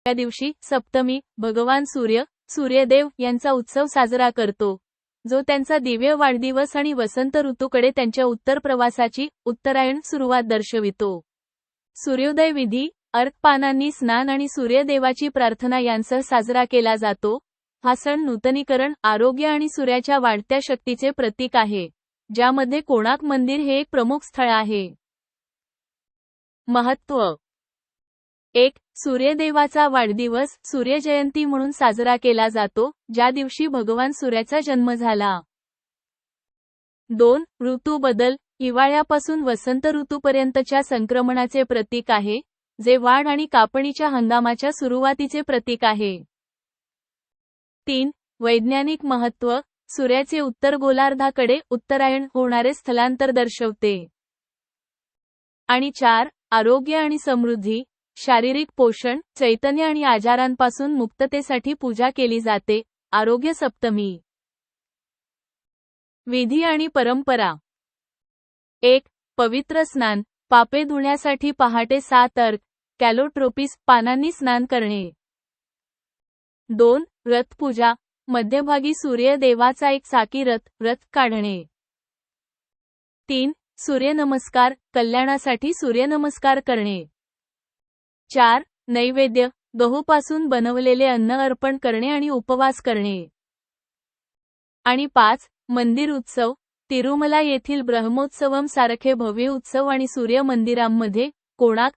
त्या दिवशी सप्तमी भगवान सूर्यदेव यांचा उत्सव साजरा करतो, जो त्यांचा दिव्य वाढदिवस आणि वसंत ऋतूकडे त्यांच्या उत्तर प्रवासाची उत्तरायण सुरुवात दर्शवितो. सूर्योदय विधी अर्कपानांनी स्नान आणि सूर्यदेवाची प्रार्थना यांसह साजरा केला जातो. हा सण नूतनीकरण, आरोग्य आणि सूर्याच्या वाढत्या शक्तीचे प्रतीक आहे, ज्यामध्ये कोणार्क मंदिर हे एक प्रमुख स्थळ आहे. महत्त्व 1. सूर्यदेवाचा वाढदिवस सूर्यजयंती म्हणून साजरा केला जातो, ज्या दिवशी भगवान सूर्याचा जन्म झाला. 2. ऋतू बदल हिवाळ्यापासून वसंत ऋतूपर्यंतच्या संक्रमणाचे प्रतीक आहे, जे वाढ आणि कापणीच्या हंगामाच्या सुरुवातीचे प्रतीक आहे. 3. वैज्ञानिक महत्त्व सूर्याचे उत्तर गोलार्धाकडे उत्तरायण होणारे स्थलांतर दर्शवते. आणि 4. आरोग्य आणि समृद्धी शारीरिक पोषण, चैतन्य आणि आजारांपासून मुक्ततेसाठी पूजा केली जाते. आरोग्य सप्तमी. विधी आणि परंपरा. 1. पवित्र स्नान पापे धुण्यासाठी पहाटे 7 अर्क कॅलोट्रोपिस पानांनी स्नान करणे. 2. रथपूजा मध्यभागी सूर्यदेवाचा एक चाकी रथ काढणे. 3. सूर्यनमस्कार कल्याणासाठी सूर्यनमस्कार करणे. 4. नैवेद्य गहूपासून बनवलेले अन्न अर्पण करणे आणि उपवास करणे. आणि 5. मंदिर उत्सव तिरुमला येथील ब्रह्मोत्सवम सारखे भव्य उत्सव आणि सूर्य मंदिरांमध्ये कोणार्क